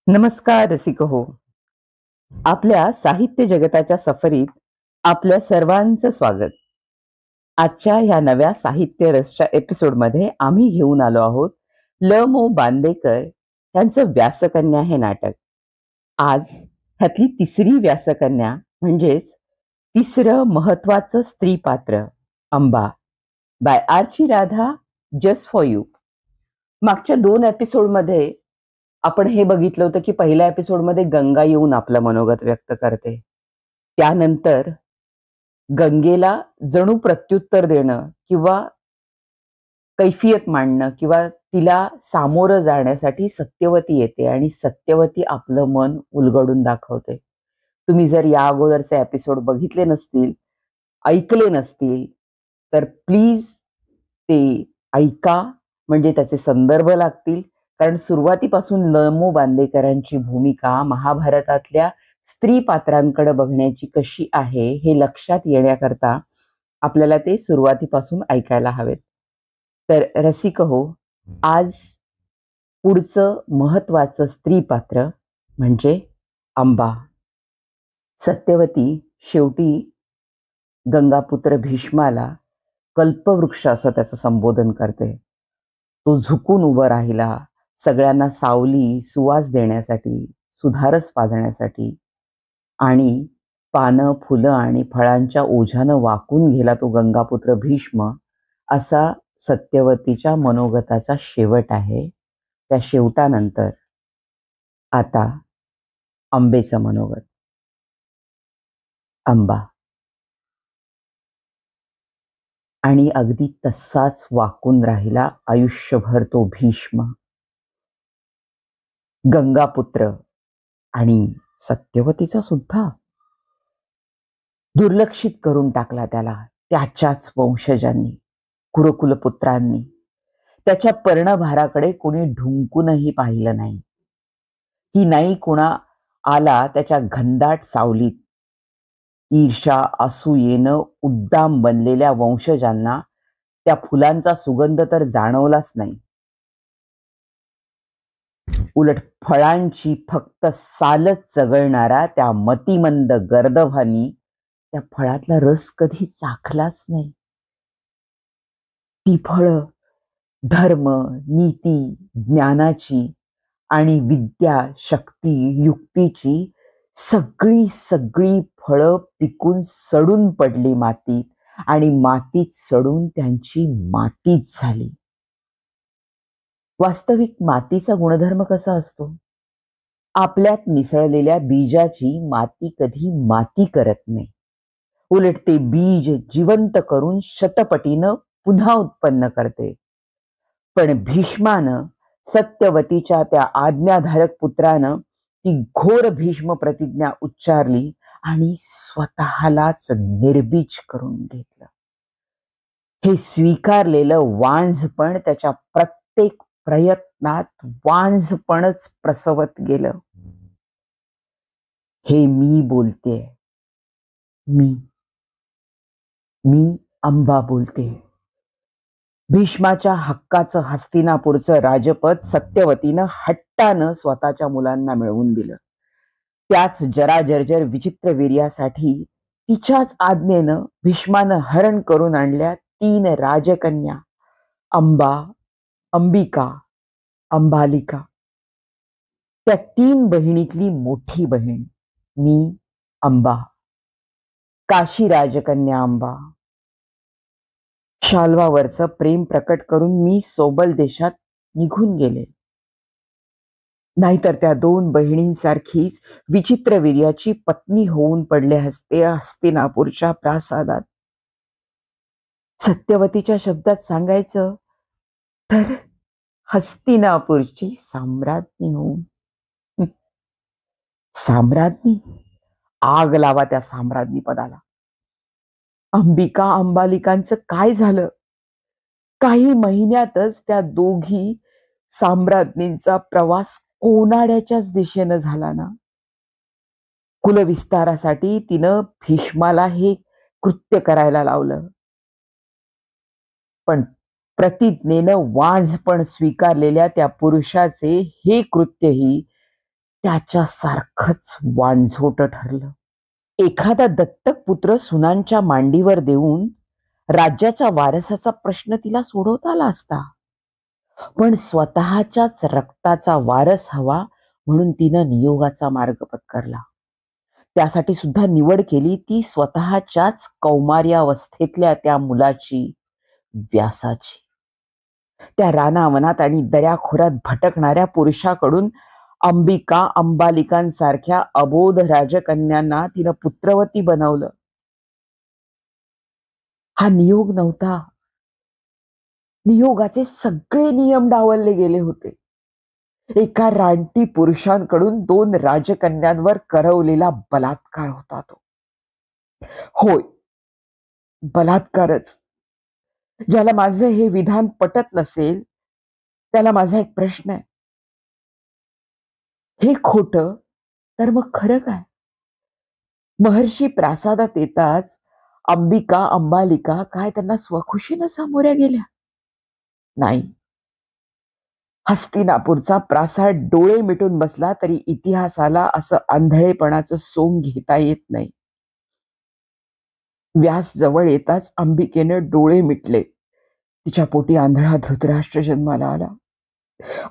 नमस्कार रसिक हो. आपल्या साहित्य जगताच्या सफरीत आपल्या सर्वांचं स्वागत. आजच्या ह्या नव्या साहित्य रसच्या एपिसोडमध्ये आम्ही घेऊन आलो आहोत ल मो बांदेकर यांचं व्यासकन्या हे नाटक. आज ह्यातली तिसरी व्यासकन्या म्हणजेच तिसरं महत्वाचं स्त्री पात्र Amba Bai Archi Radha just for you. मागच्या 2 एपिसोडमध्ये आपण हे बघितलं होतं की पहिल्या एपिसोडमध्ये गंगा येऊन आपलं मनोगत व्यक्त करते. त्यानंतर गंगेला जणू प्रत्युत्तर देणं किंवा कैफियत मांडणं किंवा तिला सामोरं जाण्यासाठी सत्यवती येते आणि सत्यवती आपलं मन उलगडून दाखवते. तुम्ही जर या अगोदरचे एपिसोड बघितले नसतील, ऐकले नसतील, तर प्लीज ते ऐका, म्हणजे त्याचे संदर्भ लागतील. कारण सुरुवातीपासून ल मो बांदेकरांची भूमिका महाभारतातल्या स्त्री पात्रांकडे बघण्याची कशी आहे हे लक्षात येण्याकरता आपल्याला ते सुरुवातीपासून ऐकायला हवेत. तर रसिक हो, आज पुढचं महत्वाचं स्त्री पात्र म्हणजे अंबा. सत्यवती शेवटी गंगापुत्र भीष्माला कल्पवृक्ष असं त्याचं संबोधन करते. तो झुकून उभं राहिला सगळ्यांना सावली सुवास देण्यासाठी, सुधारस पाजण्यासाठी, आणि पानं फुलं आणि फळांच्या ओझ्यानं वाकून गेला तो गंगापुत्र भीष्म, असा सत्यवतीच्या मनोगताचा शेवट आहे. त्या शेवटानंतर आता अंबेचं मनोगत. अंबा. आणि अगदी तसाच वाकून राहिला आयुष्यभर तो भीष्म. गंगापुत्र आणि सत्यवतीचा सुद्धा दुर्लक्षित करून टाकला त्याला त्याच्याच वंशजांनी, कुरुकुलपुत्रांनी. त्याच्या पर्णभाराकडे कोणी ढुंकूनही पाहिलं नाही, की नाही कुणा आला त्याच्या घनदाट सावलीत. ईर्षा असूयेनं उद्दाम बनलेल्या वंशजांना त्या फुलांचा सुगंध तर जाणवलाच नाही. उलट फळांची फक्त सालच चगळणारा त्या मतिमंद गर्दभानी त्या फळातला रस कधी चाखलाच नाही. ती फळं धर्म, नीती, ज्ञानाची आणि विद्या, शक्ती, युक्तीची सगळी सगळी फळं पिकून सडून पडली मातीत, आणि मातीत सडून त्यांची मातीच झाली. वास्तविक मातीचा गुणधर्म कसा असतो? आपल्यात मिसळलेल्या बीजाची माती कधी माती करत नाही. उलट ते बीज जिवंत करून शतपटीनं पुन्हा उत्पन्न करते. पण भीष्मानं, सत्यवतीच्या त्या आज्ञाधारक पुत्रानं, ती घोर भीष्म प्रतिज्ञा उच्चारली आणि स्वतःलाच निर्बीज करून घेतलं. हे स्वीकारलेलं वांझपण त्याच्या प्रत्येक प्रयत्नात वांझपणच प्रसवत गेलं. हे मी बोलते, मी अंबा बोलते. भीष्माच्या हक्काचं हस्तिनापूरचं राजपद सत्यवतीनं हट्टानं स्वतःच्या मुलांना मिळवून दिलं. त्याच जराजर्जर विचित्र वीर्यासाठी तिच्याच आज्ञेनं भीष्मानं हरण करून आणल्या 3 राजकन्या, अंबा, अंबिका, अंबालिका. त्या 3 बहिणीतली मोठी बहीण मी अंबा, काशी राजकन्या अंबा. शाल्वावरचं प्रेम प्रकट करून मी सोबल देशात निघून गेले. नाहीतर त्या 2 बहिणींसारखीच विचित्र वीर्याची पत्नी होऊन पडले असते हस्तिनापूरच्या प्रासादात. सत्यवतीच्या शब्दात सांगायचं तर हस्तिनापूरची साम्राज्ञी होऊन. साम्राज्ञी? आग लावा त्या साम्राज्ञी पदाला. अंबिका अंबालिकांचं काय झालं? काही महिन्यातच त्या दोघी साम्राज्ञींचा प्रवास कोनाड्याच्याच दिशेनं झाला ना. कुलविस्तारासाठी तिनं भीष्माला हे कृत्य करायला लावलं. पण प्रतिज्ञेनं वांझपण स्वीकारलेल्या त्या पुरुषाचे हे कृत्यही त्याच्यासारखंच वांझोट ठरलं. एखादा दत्तक पुत्र सुनांच्या मांडीवर देऊन राज्याच्या वारसाचा प्रश्न तिला सोडवता आला असता, पण स्वतःच्याच रक्ताचा वारस हवा म्हणून तिनं नियोगाचा मार्ग पत्करला. त्यासाठी सुद्धा निवड केली ती स्वतःच्याच कौमार्यावस्थेतल्या त्या मुलाची, व्यासाची. त्या रानावनात आणि दऱ्याखोऱ्यात भटकणाऱ्या पुरुषाकडून अंबिका अंबालिकांसारख्या अबोध राजकन्यांना तिनं पुत्रवती बनवलं. हा नियोग नव्हता. नियोगाचे सगळे नियम डावलले गेले होते. एका रानटी पुरुषांकडून 2 राजकन्यांवर करवलेला बलात्कार होता तो. होय, बलात्कारच. ज्याला माझं हे विधान पटत नसेल त्याला माझा एक प्रश्न आहे. हे खोटं तर मग खरं काय? महर्षी प्रासादात येताच अंबिका अंबालिका काय त्यांना स्वखुशीनं सामोऱ्या गेल्या? नाही. हस्तिनापूरचा प्रासाद डोळे मिटून बसला तरी इतिहासाला असं आंधळेपणाचं सोंग घेता येत नाही. व्यास जवळ येताच अंबिकेनं डोळे मिटले. तिच्या पोटी आंधळा धृतराष्ट्र जन्माला आला.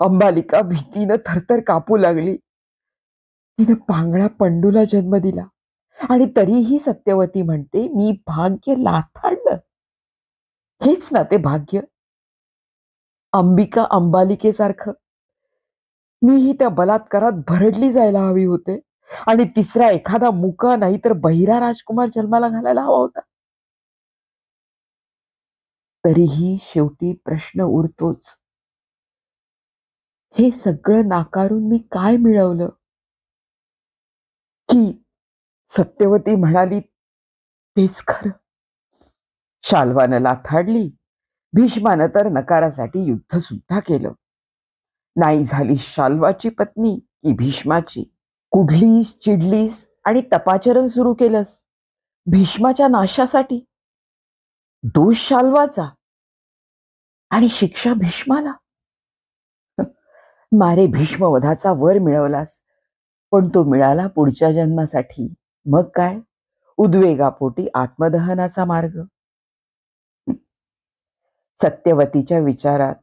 अंबालिका भीतीनं थरथर कापू लागली. तिनं पांगळा पंडूला जन्म दिला आणि तरीही सत्यवती म्हणते, मी भाग्य लाथाडलं. हेच ना ते भाग्य. अंबिका अंबालिकेसारखं मीही त्या बलात्कारात भरडली जायला हवी होते आणि तिसरा एखादा मुका नाही तर बहिरा राजकुमार जन्माला घालायला हवा होता. तरीही शेवटी प्रश्न उरतोच, हे सगळं नाकारून मी काय मिळवलं? की सत्यवती म्हणाली तेच खरं. शाल्वानं लाथाडली, भीष्मानं तर नकारासाठी युद्ध सुद्धा केलं. नाही झाली शाल्वाची पत्नी की भीष्माची. कुढलीस, चिडलीस आणि तपाचरण सुरू केलंस भीष्माच्या नाशासाठी. दोष शाल्वाचा आणि शिक्षा भीष्माला. मारे भीष्मवधाचा वर मिळवलास, पण तो मिळाला पुढच्या जन्मासाठी. मग काय? उद्वेगापोटी आत्मदहनाचा मार्ग. सत्यवतीच्या विचारात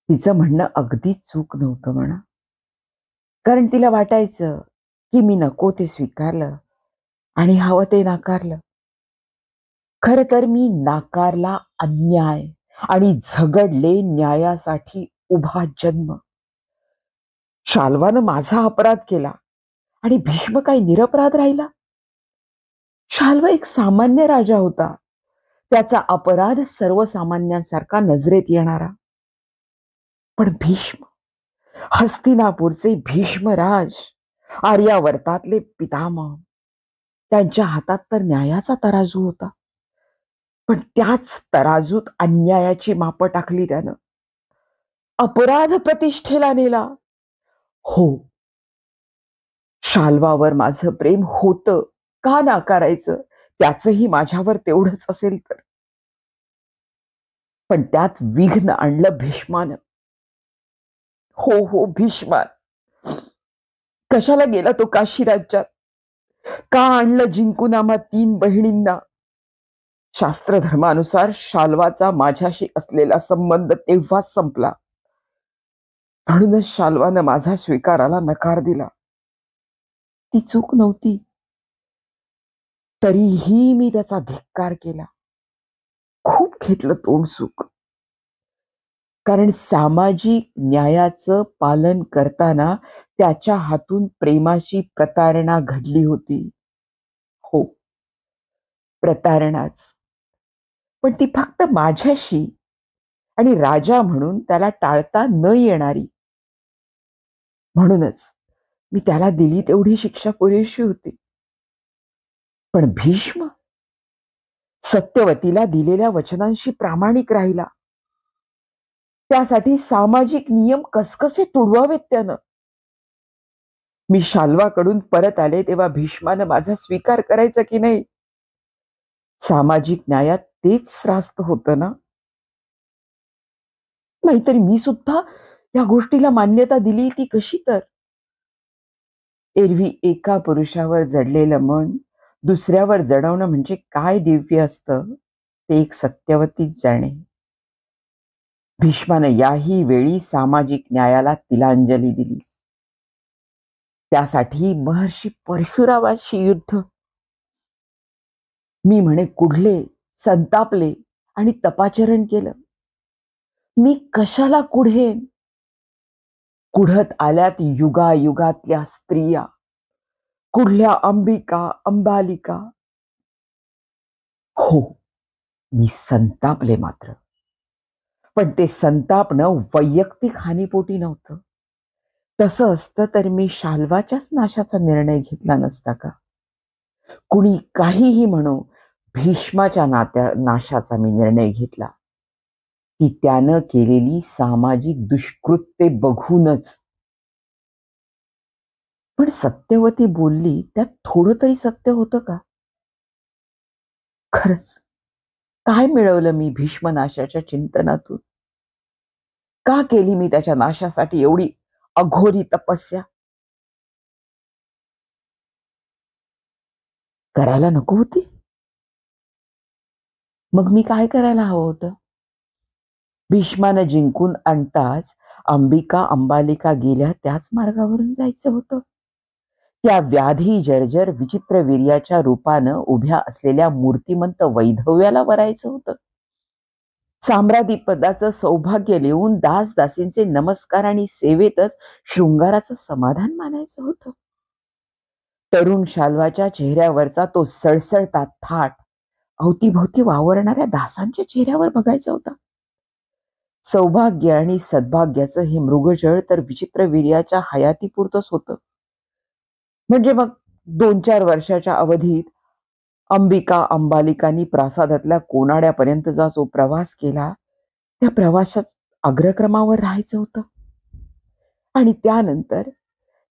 तिचं म्हणणं अगदीच चूक नव्हतं म्हणा. कारण तिला वाटायचं की मी नको ते स्वीकारलं आणि हवं ते नाकारलं. खर तर मी नाकारला अन्याय आणि झगडले न्यायासाठी उभा जन्म. शाल्वानं माझा अपराध केला आणि भीष्म काय निरपराध राहिला? शाल्व एक सामान्य राजा होता. त्याचा अपराध सर्वसामान्यांसारखा नजरेत येणारा. पण भीष्म, हस्तिनापूरचे भीष्मराज, आर्यावर्तातले पितामह, त्यांच्या हातात तर न्यायाचा तराजू होता. पण त्याच तराजूत अन्यायाची मापं टाकली त्यानं. अपराध प्रतिष्ठेला नेला. हो, शाल्वावर माझं प्रेम होतं, का नाकारायचं? त्याचंही माझ्यावर तेवढंच असेल तर. पण त्यात विघ्न आणलं भीष्मानं. हो भीष्मान. कशाला गेला तो काशी राज्यात? का आणलं जिंकून आम्हा 3 बहिणींना? शास्त्र धर्मानुसार शाल्वाचा माझ्याशी असलेला संबंध तेव्हाच संपला. म्हणूनच शाल्वानं माझा स्वीकाराला नकार दिला. ती चूक नव्हती. तरीही मी त्याचा धिक्कार केला. खूप घेतलं तोंड सुख. कारण सामाजिक न्यायाचं पालन करताना त्याच्या हातून प्रेमाची प्रतारणा घडली होती. हो, प्रतारणाच. पण ती फक्त माझ्याशी आणि राजा म्हणून त्याला टाळता न येणारी. म्हणूनच मी त्याला दिली तेवढी शिक्षा पुरेशी होती. पण भीष्म सत्यवतीला दिलेल्या वचनांशी प्रामाणिक राहिला. त्यासाठी सामाजिक नियम कसकसे तुडवावेत त्यानं. मी शाल्वाकडून परत आले तेव्हा भीष्मानं माझा स्वीकार करायचा की नाही? सामाजिक न्यायात तेच रास्त होतं ना? नाहीतरी मी सुद्धा या गोष्टीला मान्यता दिली ती कशी तर? एरवी एका पुरुषावर जडलेलं मन दुसऱ्यावर जडवणं म्हणजे काय दिव्य असतं ते एक सत्यवतीच जाणे. भीष्मानं याही वेळी सामाजिक न्यायाला तिलांजली दिली. त्यासाठी महर्षी परशुरामाशी युद्ध. मी म्हणे कुढले, संतापले आणि तपाचरण केलं. मी कशाला कुढेन? कुढत आल्यात युगायुगातल्या स्त्रिया, कुढल्या अंबिका अंबालिका. हो, मी संतापले मात्र, पण ते संतापणं वैयक्तिक हानीपोटी नव्हतं. तसं असतं तर मी शाल्वाच्याच नाशाचा निर्णय घेतला नसता का? कुणी काहीही म्हणो, भीष्माच्या नाशाचा मी निर्णय घेतला. ती त्यानं केलेली सामाजिक दुष्कृत्ये बघूनच. पण सत्यवती बोलली त्यात थोडं तरी सत्य होतं का? खरंच काय मिळवलं मी भीष्म नाशाच्या चिंतनातून? का केली मी त्याच्या नाशासाठी एवढी अघोरी तपस्या? करायला नको होती? मग मी काय करायला हवं होतं? भीष्मानं जिंकून आणताच अंबिका अंबालिका गेल्या त्याच मार्गावरून जायचं होतं. त्या व्याधी जर्जर विचित्र वीर्याच्या रूपानं उभ्या असलेल्या मूर्तिमंत वैधव्याला वरायचं होतं. साम्राज्य पदाचं सौभाग्य लिहून दास दासींचे नमस्कार आणि सेवेतच शृंगाराचं समाधान मानायचं होतं. तरुण शाल्वाच्या चेहऱ्यावरचा तो सळसळता थाट अवतीभोवती वावरणाऱ्या दासांच्या चेहऱ्यावर बघायचा होता. सौभाग्य आणि सद्भाग्याचं हे मृगजळ तर विचित्र वीर्याच्या हयातीपुरतंच होतं. म्हणजे मग 2-4 वर्षाच्या अवधीत अंबिका अंबालिकांनी प्रासादातल्या कोनाड्यापर्यंतचा जो प्रवास केला त्या प्रवासात अग्रक्रमावर राहायचं होतं. आणि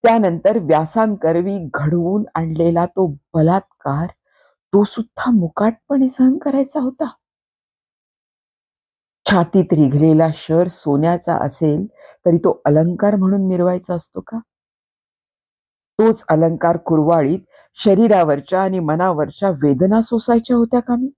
त्यानंतर व्यासांकरवी घडवून आणलेला तो बलात्कार तो सुद्धा मुकाटपणे सहन करायचा होता. छातीत रिघलेला शर सोन्याचा असेल तरी तो अलंकार म्हणून मिरवायचा असतो का? तोच अलंकार कुरवाळीत शरीरावरच्या आणि मनावरच्या वेदना सोसायच्या होत्या का मी?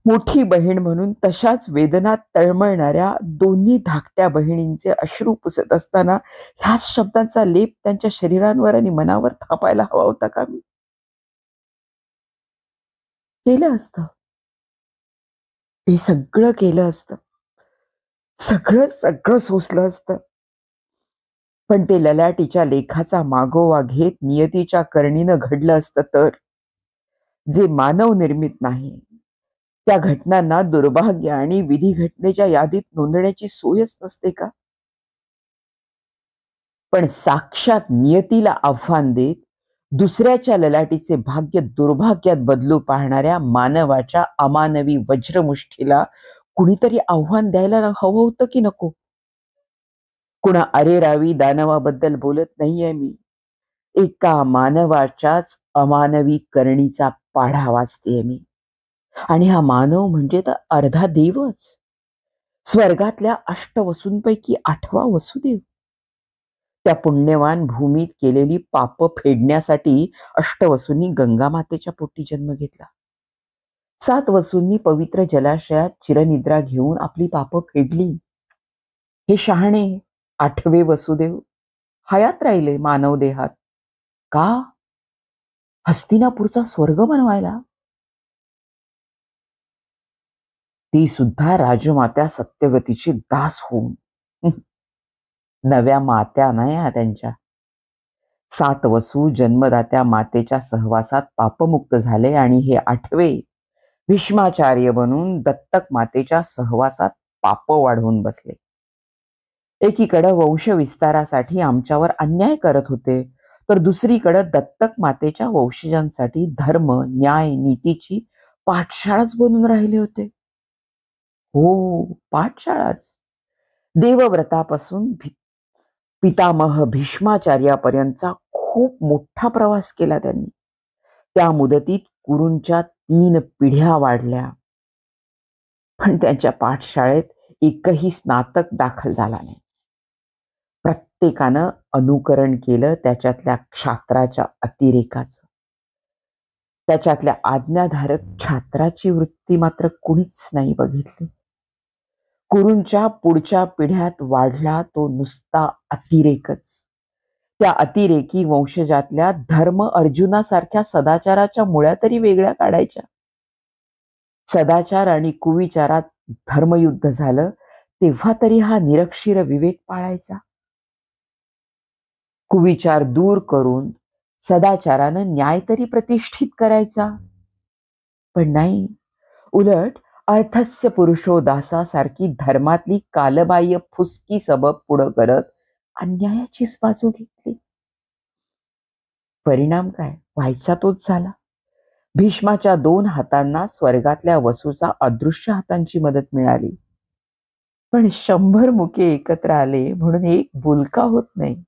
मोठी बहीण म्हणून तशाच वेदनात तळमळणाऱ्या दोन्ही धाकट्या बहिणींचे अश्रू पुसत असताना ह्याच शब्दांचा लेप त्यांच्या शरीरांवर आणि मनावर थापायला हवा होता का मी? केलं असतं. ते सगळं केलं असतं. सगळं सोसलं असतं. पण ते ललाटीच्या लेखाचा मागोवा घेत नियतीच्या करणीनं घडलं असतं तर जे मानव निर्मित नाही त्या घटनांना दुर्भाग्य आणि विधी घटनेच्या यादीत नोंदण्याची सोयच नसते का? पण साक्षात नियतीला आव्हान देत दुसऱ्याच्या ललाटीचे भाग्य दुर्भाग्यात बदलू पाहणाऱ्या मानवाच्या अमानवी वज्रमुष्ठीला कुणीतरी आव्हान द्यायला हवं होतं की नको? कुणा अरेरावी दानवाबद्दल बोलत नाहीये मी. एका मानवाच्याच अमानवी करणीचा पाढा वाचतेय मी. आणि हा मानव म्हणजे तर अर्धा देवच. स्वर्गातल्या अष्टवसूंपैकी 8वा वसुदेव. त्या पुण्यवान भूमीत केलेली पाप फेडण्यासाठी अष्टवसूंनी गंगा मातेच्या पोटी जन्म घेतला. 7 वसूंनी पवित्र जलाशयात चिरनिद्रा घेऊन आपली पाप फेडली. हे शहाणे 8वे वसुदेव हयात राहिले मानव देहात. का? हस्तिनापूरचा स्वर्ग बनवायला. ती सुद्धा राजमात्या सत्यवतीची दास होऊन. नव्या मात्या नाही त्यांच्या. 7 वसू जन्मदात्या मातेच्या सहवासात पापमुक्त झाले आणि हे 8वे भीष्माचार्य बनून दत्तक मातेच्या सहवासात पाप वाढवून बसले. एकीकडे वंश विस्तारासाठी आमच्यावर अन्याय करत होते तर दुसरीकडे दत्तक मातेच्या वंशजांसाठी धर्म न्याय नीतीची पाठशाळाच बनून राहिले होते. हो, पाठशाळाच. देवव्रतापासून पितामह भीष्माचार्यापर्यंतचा खूप मोठा प्रवास केला त्यांनी. त्या मुदतीत कुरूंच्या 3 पिढ्या वाढल्या. पण त्यांच्या पाठशाळेत एकही स्नातक दाखल झाला नाही. प्रत्येकानं अनुकरण केलं त्याच्यातल्या क्षात्राच्या अतिरेकाचं. त्याच्यातल्या आज्ञाधारक छात्राची वृत्ती मात्र कुणीच नाही बघितली. कुरूंच्या पुढच्या पिढ्यात वाढला तो नुसता अतिरेकच. त्या अतिरेकी वंशजातल्या धर्म अर्जुनासारख्या सदाचाराच्या मुळ्या तरी वेगळ्या काढायच्या. सदाचार आणि कुविचारात धर्मयुद्ध झालं तेव्हा तरी हा निरक्षीर विवेक पाळायचा. कुविचार दूर करून सदाचारानं न्याय तरी प्रतिष्ठित करायचा. पण नाही, उलट अर्थस्य पुरुषो दासासारखी धर्मातली कालबाह्य फुसकी सबब पुढं करत अन्यायाचीच बाजू घेतली. परिणाम काय व्हायचा तोच झाला. भीष्माच्या 2 हातांना स्वर्गातल्या वसूचा अदृश्य हातांची मदत मिळाली. पण 100 मुके एकत्र आले म्हणून एक बुलका होत नाही.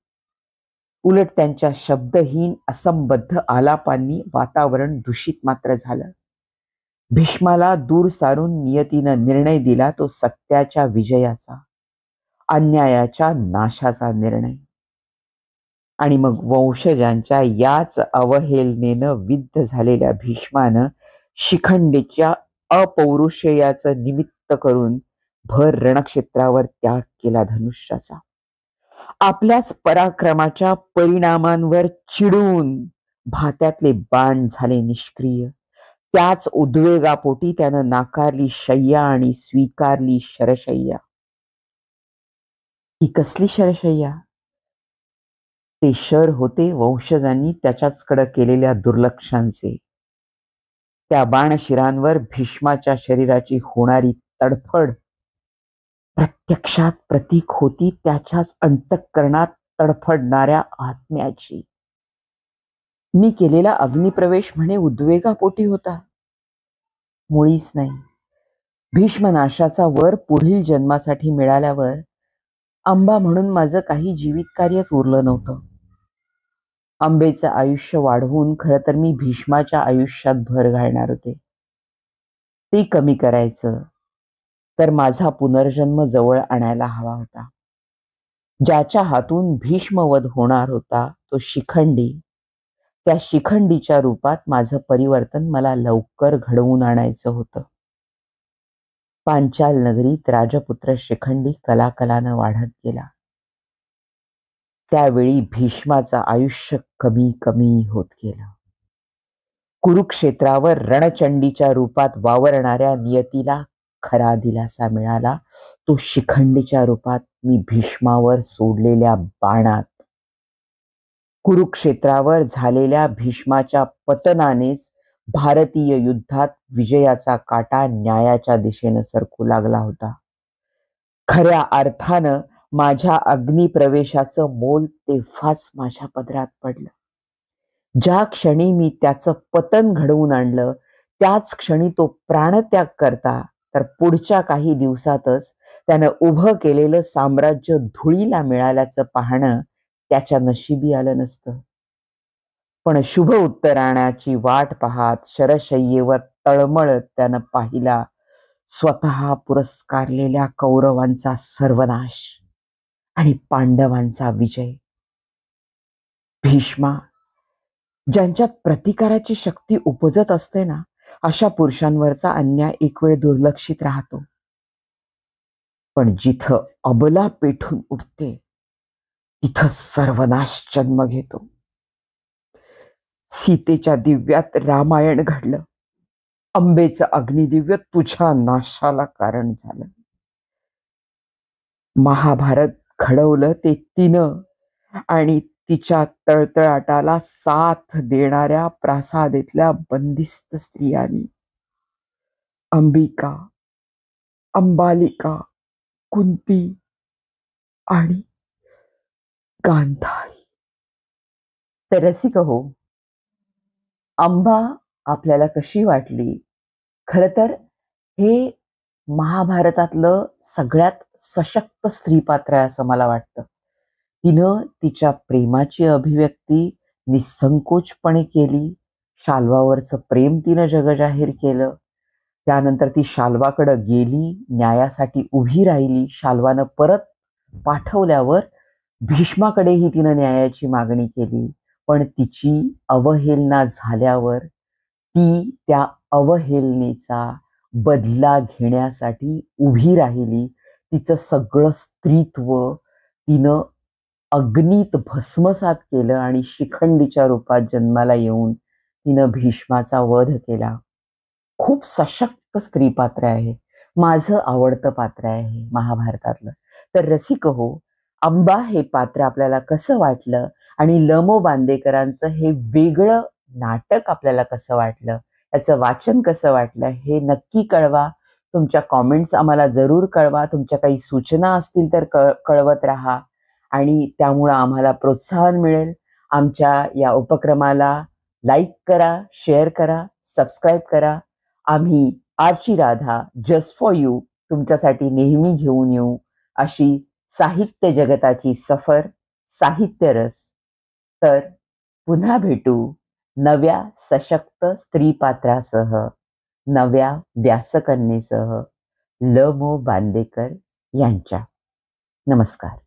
उलट त्यांच्या शब्दहीन असंबद्ध आलापांनी वातावरण दूषित मात्र झालं. भीष्माला दूर सारून नियतीनं निर्णय दिला तो सत्याच्या विजयाचा, अन्यायाच्या नाशाचा निर्णय. आणि मग वंशजांच्या याच अवहेलनेनं विद्ध झालेल्या भीष्मानं शिखंडीच्या अपौरुषेयाचं निमित्त करून भर रणक्षेत्रावर त्याग केला धनुष्याचा. आपल्याच पराक्रमाच्या परिणामांवर चिडून भात्यातले बाण झाले निष्क्रिय. त्याच उद्वेगापोटी त्यानं नाकारली शय्या आणि स्वीकारली शरशय्या. ही कसली शरशय्या? ते शर होते वंशजांनी त्याच्याचकडे केलेल्या दुर्लक्षांचे. त्या बाणशिरांवर भीष्माच्या शरीराची होणारी तडफड प्रत्यक्षात प्रतीक होती त्याच्याच अंतःकरणात तडफडणाऱ्या आत्म्याची. मी केलेला अग्निप्रवेश म्हणे उद्वेगापोटी होता, मुळीच नाही. भीष्मनाशाचा वर पुढील जन्मासाठी मिळाल्यावर अंबा म्हणून माझं काही जीवित कार्यच उरलं नव्हतं. अंबेचं आयुष्य वाढवून खरं तर मी भीष्माच्या आयुष्यात भर घालणार होते. ते कमी करायचं तर माझा पुनर्जन्म जवळ आणायला हवा होता. ज्याच्या हातून भीष्मवध होणार होता तो शिखंडी, त्या शिखंडीच्या रूपात माझं परिवर्तन मला लवकर घडवून आणायचं होतं. पांचाल नगरीत राजपुत्र शिखंडी कलाकलानं वाढत गेला. त्यावेळी भीष्माचं आयुष्य कमी कमी होत गेलं. कुरुक्षेत्रावर रणचंडीच्या रूपात वावरणाऱ्या नियतीला खरा दिलासा मिळाला तो शिखंडीच्या रूपात मी भीष्मावर सोडलेल्या बाणात. कुरुक्षेत्रावर झालेल्या भीष्माच्या पतनानेच भारतीय युद्धात विजयाचा काटा न्यायाच्या दिशेनं सरकू लागला होता. खऱ्या अर्थानं माझ्या अग्निप्रवेशाचं मोल तेव्हाच माझ्या पदरात पडलं. ज्या क्षणी मी त्याचं पतन घडवून आणलं त्याच क्षणी तो प्राणत्याग करता तर पुढच्या काही दिवसातच त्यानं उभं केलेलं साम्राज्य धुळीला मिळाल्याचं पाहणं त्याच्या नशिबी आलं नसतं. पण शुभ उत्तरायणाची वाट पाहत शरशय्येवर तळमळत त्यानं पाहिला स्वतः पुरस्कारलेल्या कौरवांचा सर्वनाश आणि पांडवांचा विजय. भीष्मा, ज्यांच्यात प्रतिकाराची शक्ती उपजत असते ना, अशा पुरुषांवरचा अन्याय एक वेळ दुर्लक्षित राहतो. पण जिथं अबला पेठून उठते तिथं सर्वनाश जन्म घेतो. सीतेच्या दिव्यात रामायण घडलं. अंबेचं अग्निदिव्य तुझ्या नाशाला कारण झालं. महाभारत घडवलं ते तिनं आणि तिच्या तळतळाटाला साथ देणाऱ्या प्रासादेतल्या बंदिस्त स्त्रियांनी. अंबिका, अंबालिका, कुंती आणि गांधारी. तर रसिक हो, अंबा आपल्याला कशी वाटली? खरं तर हे महाभारतातलं सगळ्यात सशक्त स्त्रीपात्र आहे असं मला वाटतं. तिनं तिच्या प्रेमाची अभिव्यक्ती निसंकोचपणे केली. शाल्वावरचं प्रेम तिनं जगजाहीर केलं. त्यानंतर ती शाल्वाकडं गेली, न्यायासाठी उभी राहिली. शाल्वानं परत पाठवल्यावर भीष्माकडेही तिनं न्यायाची मागणी केली, पण तिची अवहेलना झाल्यावर ती त्या अवहेलनेचा बदला घेण्यासाठी उभी राहिली. तिचं सगळं स्त्रीत्व तिनं अग्नीत भस्मसात केलं आणि शिखंडीच्या रूपात जन्माला येऊन तिनं भीष्माचा वध केला. खूप सशक्त स्त्री पात्र आहे. माझं आवडतं पात्र आहे महाभारतातलं. तर रसिक हो, अंबा हे पात्र आपल्याला कसं वाटलं आणि ल मो बांदेकरांचं हे वेगळं नाटक आपल्याला कसं वाटलं, याचं वाचन कसं वाटलं हे नक्की कळवा. तुमच्या कॉमेंट्स आम्हाला जरूर कळवा. तुमच्या काही सूचना असतील तर कळवत राहा आणि त्यामुळं आम्हाला प्रोत्साहन मिळेल. आमच्या या उपक्रमाला लाईक करा, शेअर करा, सबस्क्राईब करा. आम्ही आरची राधा जस्ट फॉर यू तुमच्यासाठी नेहमी घेऊन येऊ अशी साहित्य जगताची सफर, साहित्य रस. तर पुन्हा भेटू नव्या सशक्त स्त्री पात्रासह, नव्या व्यासकन्येसह ल मो बांदेकर यांच्या. नमस्कार.